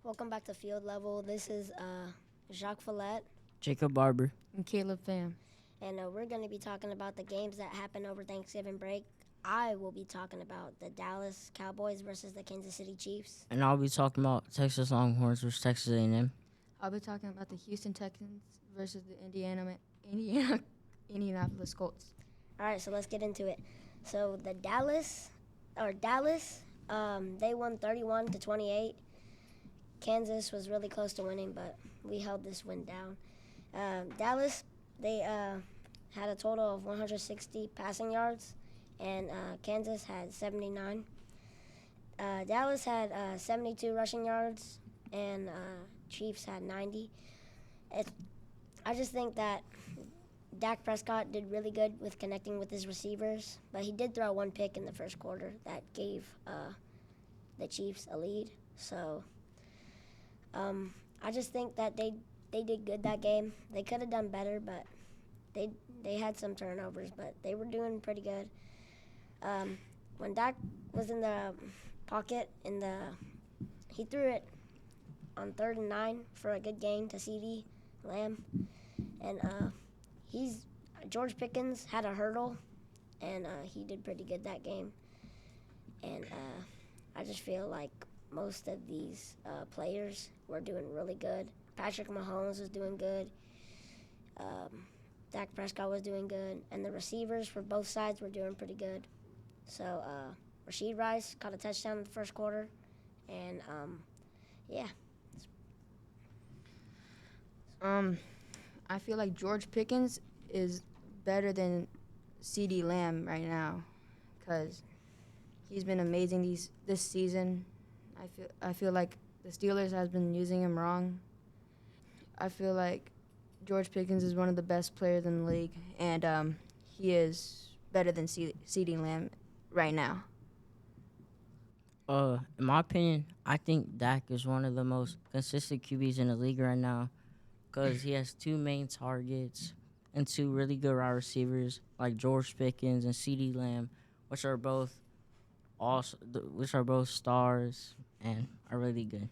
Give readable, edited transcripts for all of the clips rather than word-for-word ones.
Welcome back to Field Level. This is Jacques Follette, Jacob Barber. And Caleb Pham. and we're going to be talking about the games that happened over Thanksgiving break. I will be talking about the Dallas Cowboys versus the Kansas City Chiefs. And I'll be talking about Texas Longhorns versus Texas A&M. I'll be talking about the Houston Texans versus the Indianapolis Colts. All right, so let's get into it. So the Dallas, they won 31-28. Kansas was really close to winning, but we held this win down. Dallas, they had a total of 160 passing yards, and Kansas had 79. Dallas had 72 rushing yards, and Chiefs had 90. I just think that Dak Prescott did really good with connecting with his receivers, but he did throw one pick in the first quarter that gave the Chiefs a lead. So I just think that they did good that game. They could have done better, but they had some turnovers, but they were doing pretty good. When Dak was in the pocket, he threw it on 3rd and 9 for a good gain to CeeDee Lamb, and George Pickens had a hurdle, and he did pretty good that game. And I just feel like most of these players were doing really good. Patrick Mahomes was doing good. Dak Prescott was doing good. And the receivers for both sides were doing pretty good. So Rashid Rice caught a touchdown in the first quarter. And, yeah. I feel like George Pickens is better than CeeDee Lamb right now because he's been amazing this season. I feel like the Steelers has been using him wrong. I feel like George Pickens is one of the best players in the league, and he is better than CeeDee Lamb right now. In my opinion, I think Dak is one of the most consistent QBs in the league right now because he has two main targets and two really good wide receivers like George Pickens and CeeDee Lamb, which are both stars and are really good.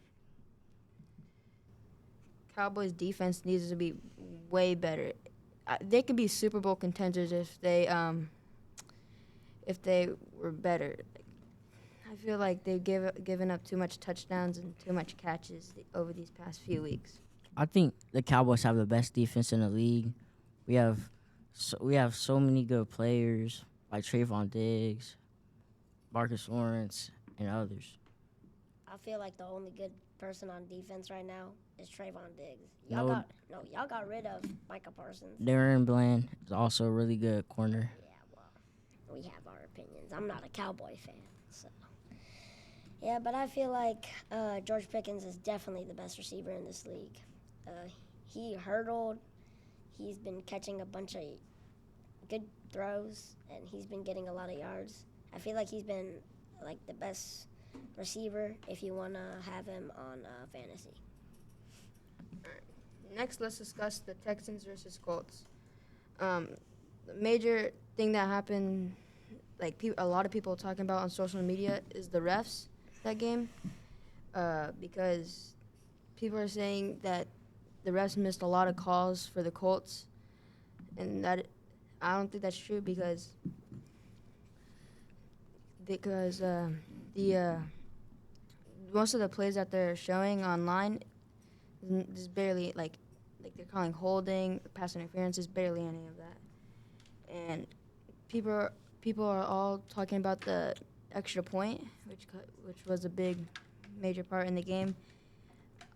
Cowboys defense needs to be way better. They could be Super Bowl contenders if they were better. I feel like they've given up too much touchdowns and too much catches over these past few weeks. I think the Cowboys have the best defense in the league. We have so many good players like Trayvon Diggs, Marcus Lawrence, and others. I feel like the only good person on defense right now is Trayvon Diggs. No. Y'all got rid of Micah Parsons. Darren Bland is also a really good corner. Yeah, well, we have our opinions. I'm not a Cowboy fan, so. Yeah, but I feel like George Pickens is definitely the best receiver in this league. He hurdled. He's been catching a bunch of good throws, and he's been getting a lot of yards. I feel like he's been like the best receiver if you want to have him on fantasy. Next, let's discuss the Texans versus Colts. The major thing that happened, like a lot of people talking about on social media, is the refs that game, because people are saying that the refs missed a lot of calls for the Colts, and that I don't think that's true because the most of the plays that they're showing online is barely like they're calling holding, pass interference is barely any of that, and people are all talking about the extra point, which was a big major part in the game.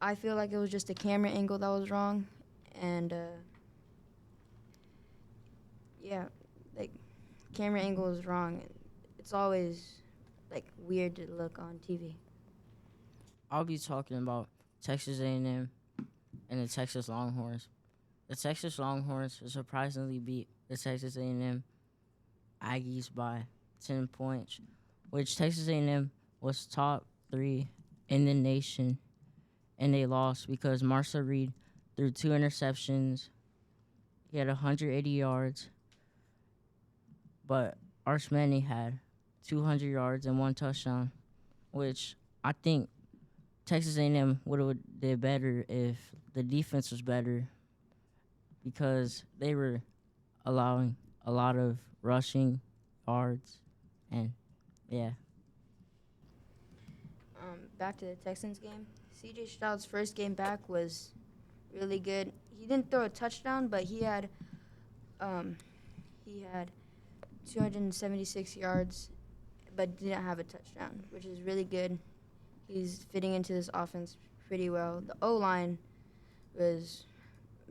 I feel like it was just a camera angle that was wrong, and camera angle is wrong. It's always weird to look on TV. I'll be talking about Texas A&M and the Texas Longhorns. The Texas Longhorns surprisingly beat the Texas A&M Aggies by 10 points, which Texas A&M was top 3 in the nation, and they lost because Marcel Reed threw 2 interceptions. He had 180 yards, but Arch Manning had 200 yards and 1 touchdown, which I think Texas A&M would have did better if the defense was better because they were allowing a lot of rushing yards and yeah. Back to the Texans game. C.J. Stroud's first game back was really good. He didn't throw a touchdown, but he had 276 yards, but didn't have a touchdown, which is really good. He's fitting into this offense pretty well. The O-line was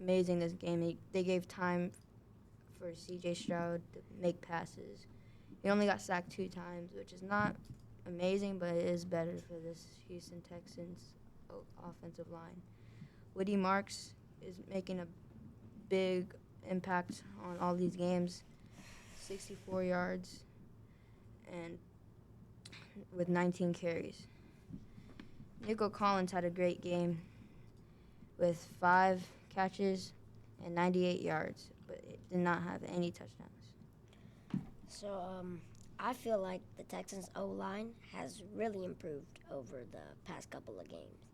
amazing this game. They gave time for C.J. Stroud to make passes. He only got sacked 2 times, which is not amazing, but it is better for this Houston Texans offensive line. Woody Marks is making a big impact on all these games. 64 yards and with 19 carries. Nico Collins had a great game with 5 catches and 98 yards, but it did not have any touchdowns. So I feel like the Texans O-line has really improved over the past couple of games.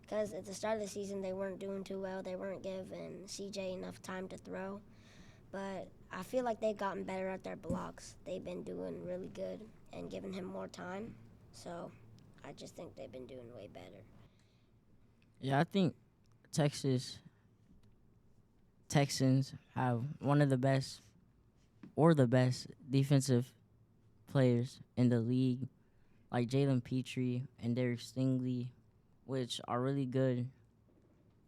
Because at the start of the season, they weren't doing too well. They weren't giving CJ enough time to throw. But I feel like they've gotten better at their blocks. They've been doing really good and giving him more time. So I just think they've been doing way better. Yeah, I think Texans have one of the best or the best defensive players in the league, like Jalen Petrie and Derek Stingley, which are really good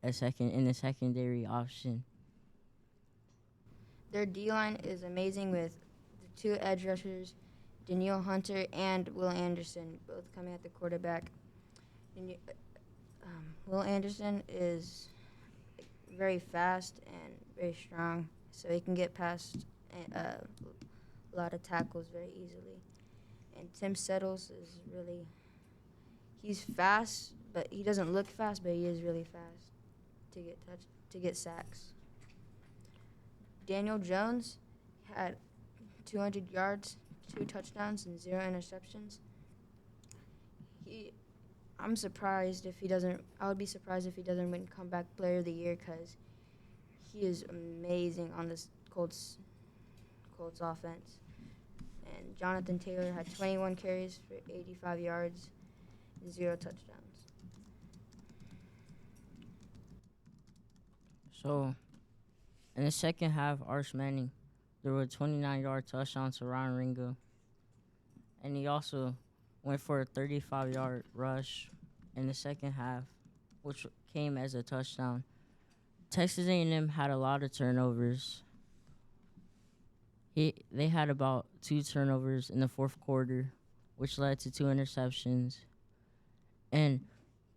in the secondary option. Their D-line is amazing with the 2 edge rushers, Danielle Hunter and Will Anderson, both coming at the quarterback. Will Anderson is very fast and very strong, so he can get past a lot of tackles very easily. And Tim Settles is he's fast, but he doesn't look fast, but he is really fast to get sacks. Daniel Jones had 200 yards, 2 touchdowns, and 0 interceptions. I'm surprised if he doesn't. I would be surprised if he doesn't win Comeback Player of the Year because he is amazing on this Colts offense. And Jonathan Taylor had 21 carries for 85 yards and 0 touchdowns. So, in the second half, Arch Manning threw a 29-yard touchdown to Ryan Ringo. And he also went for a 35-yard rush in the second half, which came as a touchdown. Texas A&M had a lot of turnovers. They had about 2 turnovers in the fourth quarter, which led to 2 interceptions. And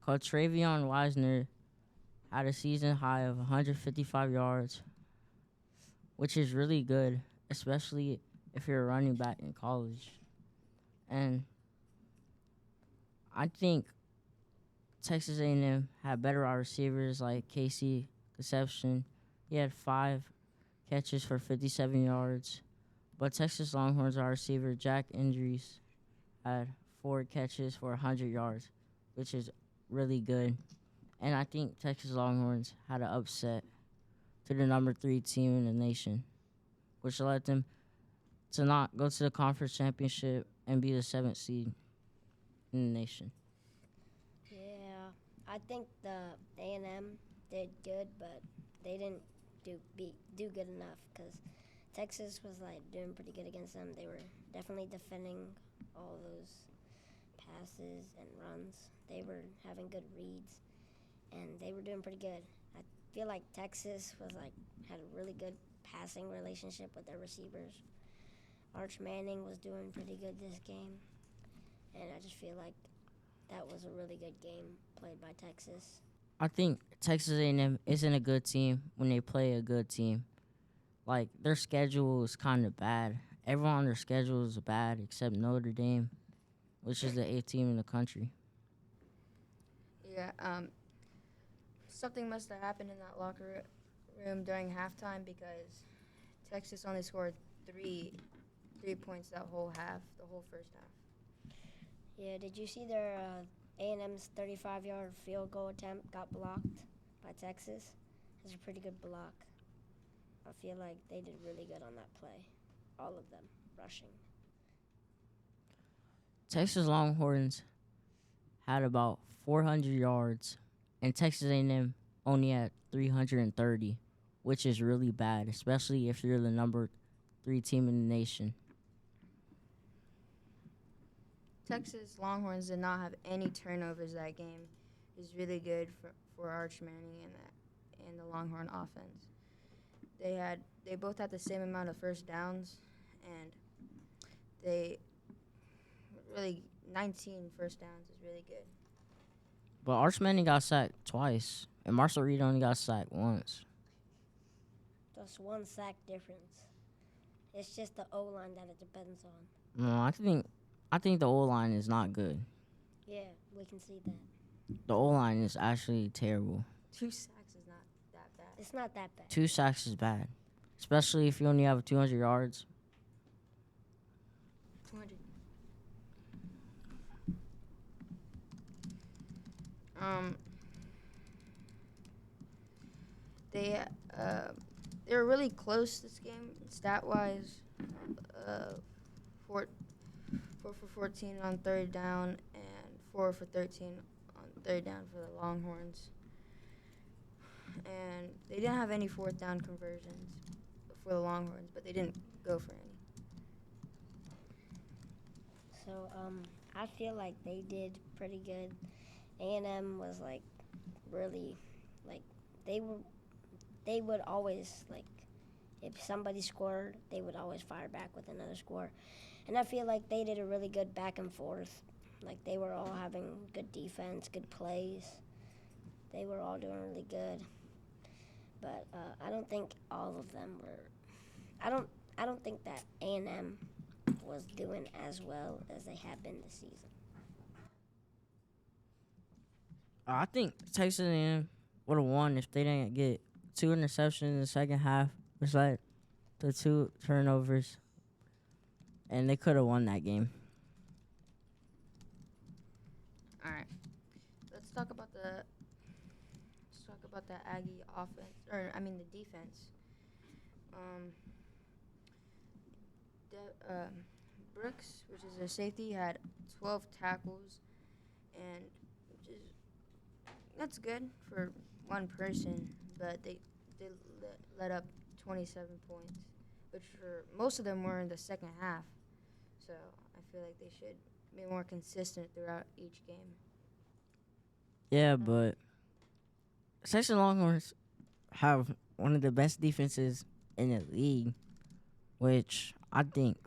Travion Wisner had a season high of 155 yards, which is really good, especially if you're a running back in college. And I think Texas A&M had better wide receivers like Casey Conception. He had 5 catches for 57 yards. But Texas Longhorns wide receiver Jack Indries had 4 catches for 100 yards, which is really good. And I think Texas Longhorns had an upset to the number 3 team in the nation, which led them to not go to the conference championship and be the 7th seed in the nation. Yeah, I think the A&M did good, but they didn't do good enough because Texas was doing pretty good against them. They were definitely defending all those passes and runs. They were having good reads, and they were doing pretty good. I feel like Texas had a really good passing relationship with their receivers. Arch Manning was doing pretty good this game, and I just feel like that was a really good game played by Texas. I think Texas A&M isn't a good team when they play a good team. Their schedule is kind of bad. Everyone on their schedule is bad except Notre Dame, which is the 8th team in the country. Yeah, something must have happened in that locker room during halftime because Texas only scored 3 points the whole first half. Yeah, did you see their A&M's 35-yard field goal attempt got blocked by Texas. It was a pretty good block. I feel like they did really good on that play. All of them rushing. Texas Longhorns had about 400 yards, and Texas A&M only had 330, which is really bad, especially if you're the number 3 team in the nation. Texas Longhorns did not have any turnovers that game. It was really good for Arch Manning and the Longhorn offense. They both had the same amount of first downs, and they really 19 first downs is really good. But Arch Manning got sacked twice, and Marcel Reed only got sacked once. Just one sack difference. It's just the O-line that it depends on. No, I think the O-line is not good. Yeah, we can see that. The O-line is actually terrible. 2 sacks is not that bad. It's not that bad. 2 sacks is bad, especially if you only have 200 yards. 200. They were really close this game, stat wise. 4 for 14 on third down and 4 for 13 on third down for the Longhorns. And they didn't have any fourth down conversions for the Longhorns, but they didn't go for any. So I feel like they did pretty good. A&M was like really like they would always like if somebody scored, they would always fire back with another score. And I feel like they did a really good back and forth. Like they were all having good defense, good plays. They were all doing really good. But I don't think all of them were. I don't think that A&M was doing as well as they have been this season. I think Texas A&M would have won if they didn't get 2 interceptions in the second half. It's like the 2 turnovers, and they could have won that game. All right, let's talk about the Aggie offense, the defense. Brooks, which is their safety, had 12 tackles, and that's good for one person, but they let up 27 points, which for most of them were in the second half. So I feel like they should be more consistent throughout each game. Yeah, but Texas Longhorns have one of the best defenses in the league, which I think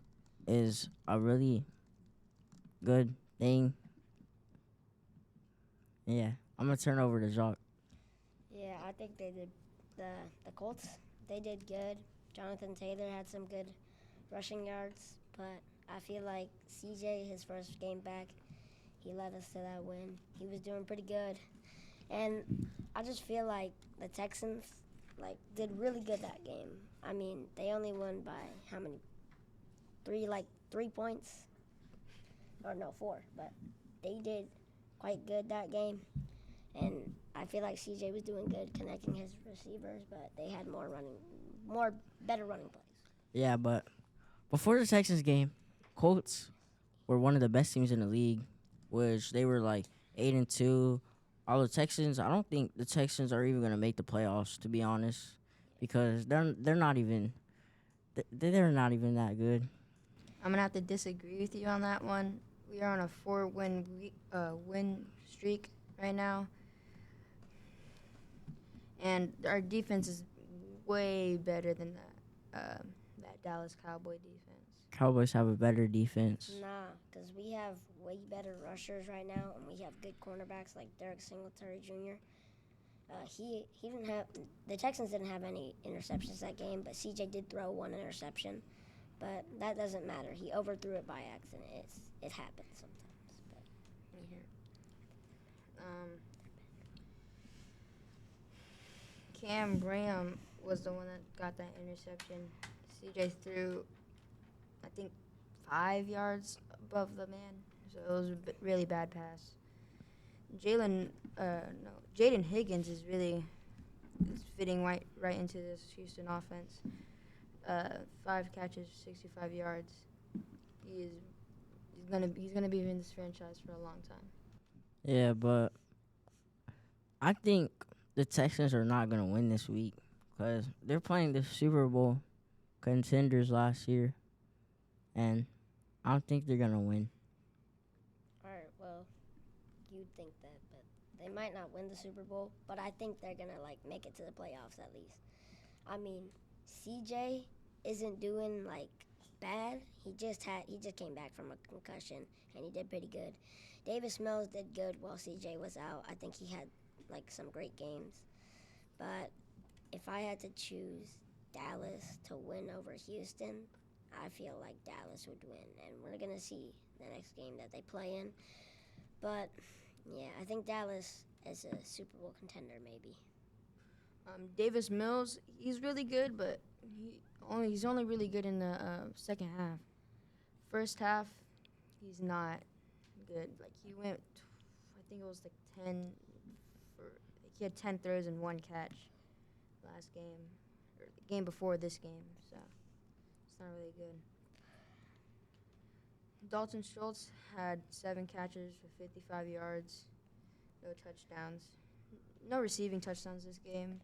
is a really good thing. Yeah, I'm going to turn over to Jacques. Yeah, I think they did. The Colts, they did good. Jonathan Taylor had some good rushing yards, but I feel like CJ, his first game back, he led us to that win. He was doing pretty good. And I just feel like the Texans, did really good that game. I mean, they only won by how many? 3 points? Or no, 4. But they did quite good that game. And I feel like CJ was doing good connecting his receivers, but they had better running plays. Yeah, but before the Texans game, Colts were one of the best teams in the league, which they were 8-2. All the Texans, I don't think the Texans are even gonna make the playoffs, to be honest, because they're not even that good. I'm gonna have to disagree with you on that one. We are on a 4-win win streak right now, and our defense is way better than that Dallas Cowboy defense. Cowboys have a better defense. Nah, because we have way better rushers right now, and we have good cornerbacks like Derek Singletary Jr. He didn't have the Texans didn't have any interceptions that game, but CJ did throw 1 interception, but that doesn't matter. He overthrew it by accident. It happens sometimes. But. Cam Graham was the one that got that interception. CJ threw, I think, 5 yards above the man, so it was a really bad pass. Jaden Higgins is really fitting right into this Houston offense. 5 catches, 65 yards. He's gonna be in this franchise for a long time. Yeah, but I think the Texans are not gonna win this week because they're playing the Super Bowl contenders last year, and I don't think they're gonna win. All right, well, you'd think that, but they might not win the Super Bowl, but I think they're gonna like make it to the playoffs at least. I mean, CJ isn't doing like bad. He just came back from a concussion and he did pretty good. Davis Mills did good while CJ was out. I think he had like some great games. But if I had to choose Dallas to win over Houston, I feel like Dallas would win, and we're gonna see the next game that they play in. But yeah, I think Dallas is a Super Bowl contender maybe. Davis Mills, he's really good, but he's only really good in the second half. First half, he's not good. Like he went, I think it was like 10 for. He had 10 throws and 1 catch last game, or the game before this game. So it's not really good. Dalton Schultz had 7 catches for 55 yards, no touchdowns, no receiving touchdowns this game.